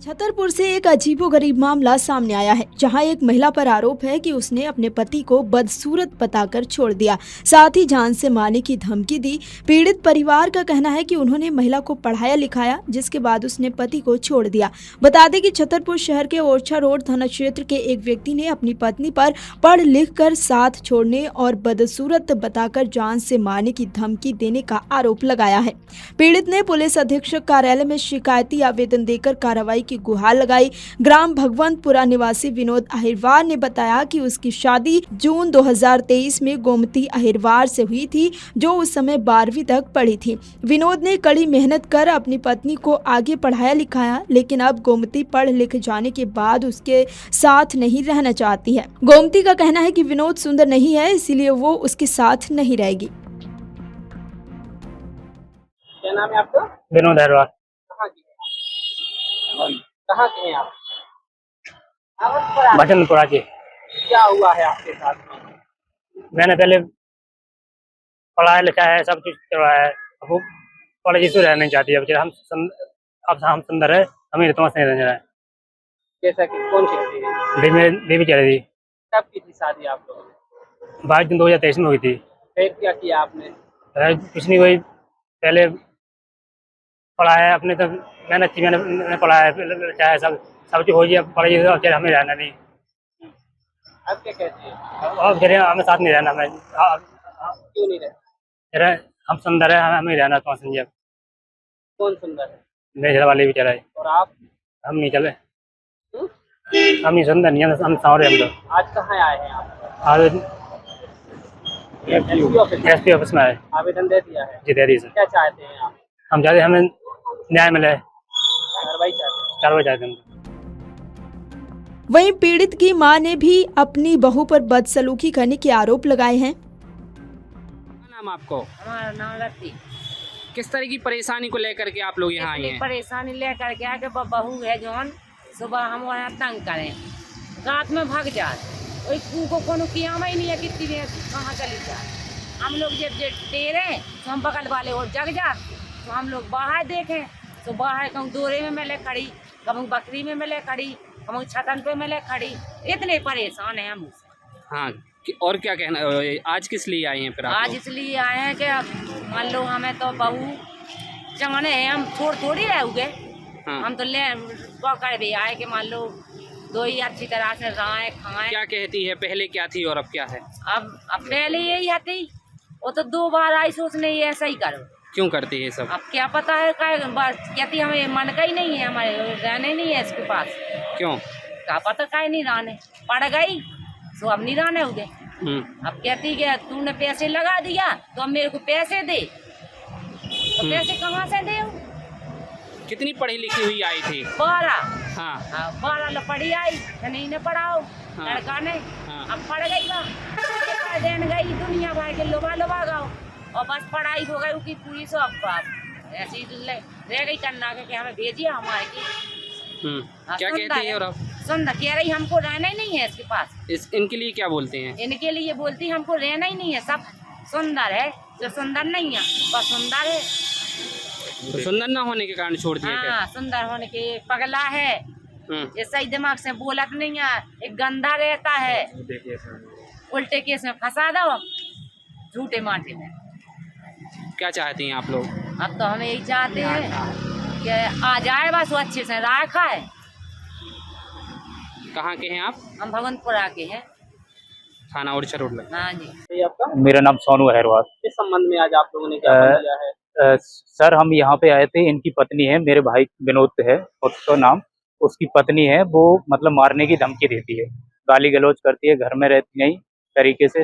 छतरपुर से एक अजीबोगरीब मामला सामने आया है, जहां एक महिला पर आरोप है कि उसने अपने पति को बदसूरत बताकर छोड़ दिया, साथ ही जान से मारने की धमकी दी। पीड़ित परिवार का कहना है कि उन्होंने महिला को पढ़ाया लिखाया, जिसके बाद उसने पति को छोड़ दिया। बता दें कि छतरपुर शहर के ओरछा रोड थाना क्षेत्र के एक व्यक्ति ने अपनी पत्नी पर पढ़ लिख कर साथ छोड़ने और बदसूरत बताकर जान से मारने की धमकी देने का आरोप लगाया है। पीड़ित ने पुलिस अधीक्षक कार्यालय में शिकायती आवेदन देकर कार्रवाई की गुहार लगाई। ग्राम भगवंतपुरा निवासी विनोद अहिरवार ने बताया कि उसकी शादी जून 2023 में गोमती अहिरवार से हुई थी, जो उस समय 12वीं तक पढ़ी थी। विनोद ने कड़ी मेहनत कर अपनी पत्नी को आगे पढ़ाया लिखाया, लेकिन अब गोमती पढ़ लिख जाने के बाद उसके साथ नहीं रहना चाहती है। गोमती का कहना है कि विनोद सुंदर नहीं है, इसीलिए वो उसके साथ नहीं रहेगी। क्या नाम है आपका? विनोद अहिरवार। कहाँ के हैं आप? भजनपुरा के। क्या हुआ है आपके साथ में? मैंने पहले पढ़ाया लिखा है, सब कुछ करवाया है। अब वो कॉलेज से रहना नहीं चाहती है। अब हम सुंदर है, हमें तो नहीं रहना है। जैसा कि कौन कहती है? देवी चल रही थी। कब की थी शादी आप लोगों ने? 22 जून 2023 में हुई थी। फिर क्या किया आपने? कुछ नहीं, वही पहले पढ़ाया अपने, तो मेहनत की, मैंने पढ़ाया चाहे सब कुछ हो गया, पढ़ाई हमें रहना नहीं। अब क्या कहती है? अब फिर हमें साथ नहीं रहना। हमें क्यों नहीं रहते? हम सुंदर है, हमें रहना तो समझिए। कौन सुंदर है? मेरे घर वाले भी चलाए, और आप? हम नहीं चले। हम नहीं सुंदर नहीं, हम सावरे। हम लोग आज कहाँ आए हैं आप? आज एसपी एसपी ऑफिस में आए। आवेदन दे दिया है? जी दे दी सर। क्या चाहते हैं आप? हम चाहते हमें न्याय मिले, कार्रवाई चाहते हैं? कार्रवाई चाहते हैं। वहीं पीड़ित की मां ने भी अपनी बहू पर बदसलूकी करने के आरोप लगाए हैं। क्या नाम आपको? हमारा नाम रखती। किस तरह की परेशानी को लेकर के आप लोग यहाँ आए हैं? परेशानी लेकर के आके बहू है जोन सुबह हम वहाँ तंग करें, रात में भाग जाए, कोई को कोनो किया ही नहीं है, कितनी देर कहाँ चली जाए। हम लोग जब डेरे तो हम बगल वाले और जग जाते, तो हम लोग बाहर देखें तो बाहर कहूँ दोरे में मिले खड़ी, कहूँ बकरी में मिले खड़ी, कहूँ छतन पे मिले खड़ी। इतने परेशान हैं हम। हाँ, और क्या कहना, आज किस लिए आए हैं फिर आप आज लोग? इसलिए आए हैं कि अब मान लो हमें तो बहू चंगने हैं, हम थोड़ी रहोगे। हाँ। हम तो ले पकड़ भी आए कि मान लो दो ही अच्छी तरह से रहें खाएं। क्या कहती है, पहले क्या थी और अब क्या है? अब पहले यही आती, वो तो 2 बार आई सोचने ये ऐसा ही करो। क्यों करती है सब? अब क्या पता है, बस कहती हमें मन का ही नहीं है, हमारे रहने नहीं है इसके पास। क्यों? क्या पता का नहीं रहने, पड़ गई तो अब नहीं रहने होगे। अब कहती कि तूने पैसे लगा दिया तो अब मेरे को पैसे दे, तो पैसे कहाँ से दे? कितनी पढ़ी लिखी हुई आई थी? 12। हाँ। 12 पढ़ी आई, नहीं ने पढ़ाओ। हाँ। लड़का ने हाँ। अब पढ़ गई बा, देन गई दुनिया भर के लोबा गाओ, और बस पढ़ाई हो गई उसकी पूरी। सो अब ऐसी रह गई करना के हमें भेजिए हमारे की। क्या कहती है? और अब सुंदर कह रही हमको रहना ही नहीं है इसके पास। इनके लिए क्या बोलते हैं? इनके लिए बोलती हमको रहना ही नहीं है, सब सुंदर है, जो सुंदर नहीं है बस सुंदर है। तो सुंदर ना होने के कारण छोड़ दिया क्या? हाँ, सुंदर होने के पगला है, ये सही दिमाग से बोलत नहीं है, एक गंदा रहता है, उल्टे केस में फंसा दो, झूठे माटे में। क्या चाहती हैं आप लोग? अब तो हमें यही चाहते हैं कि आ जाए बस वो अच्छे से राय खाए। कहाँ के हैं आप? हम भगवंतपुरा के हैं। थाना ओरछा रोड लगा। हाँ जी। ये आपका? मेरा नाम सोनू अहिरवार। इस संबंध में आज आप लोगों ने क्या किया है? सर हम यहाँ पे आए थे, इनकी पत्नी है, मेरे भाई विनोद है उसका नाम, उसकी पत्नी है, वो मतलब मारने की धमकी देती है, गाली गलौज करती है, घर में रहती नहीं तरीके से।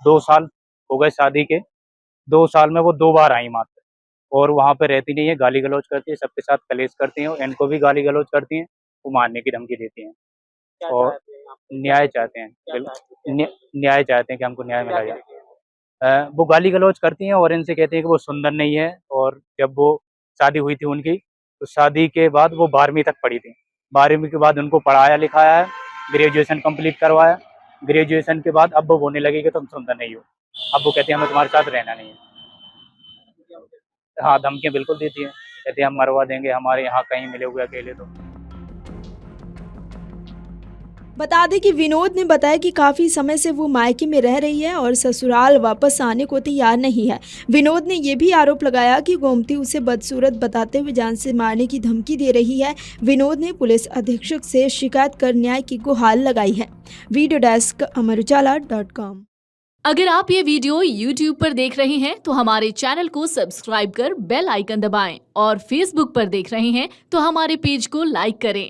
2 साल हो गए शादी के, 2 साल में वो 2 बार आई मात्र, और वहाँ पे रहती नहीं है, गाली गलौज करती है, सबके साथ कलेश करती हैं, इनको भी गाली गलौज करती हैं, वो मारने की धमकी देती हैं। और न्याय चाहते हैं, न्याय चाहते हैं कि हमको न्याय मिला जाए। वो गाली गलौज करती हैं और इनसे कहते हैं कि वो सुंदर नहीं है, और जब वो शादी हुई थी उनकी, तो शादी के बाद वो 12वीं तक पढ़ी थी। 12वीं के बाद उनको पढ़ाया लिखाया है, ग्रेजुएशन कंप्लीट करवाया। ग्रेजुएशन के बाद अब वो बोलने लगी कि तुम सुंदर नहीं हो, अब वो कहती है हमें तुम्हारे साथ रहना नहीं है। हाँ, धमकियाँ बिल्कुल देती हैं, कहती है हम मरवा देंगे, हमारे यहाँ कहीं मिले हुए अकेले तो। बता दें कि विनोद ने बताया कि काफ़ी समय से वो मायके में रह रही है और ससुराल वापस आने को तैयार नहीं है। विनोद ने ये भी आरोप लगाया कि गोमती उसे बदसूरत बताते हुए जान से मारने की धमकी दे रही है। विनोद ने पुलिस अधीक्षक से शिकायत कर न्याय की गुहार लगाई है। Video desk amarujala.com। अगर आप ये वीडियो YouTube पर देख रहे हैं तो हमारे चैनल को सब्सक्राइब कर बेल आइकन दबाएं और Facebook पर देख रहे हैं तो हमारे पेज को लाइक करें।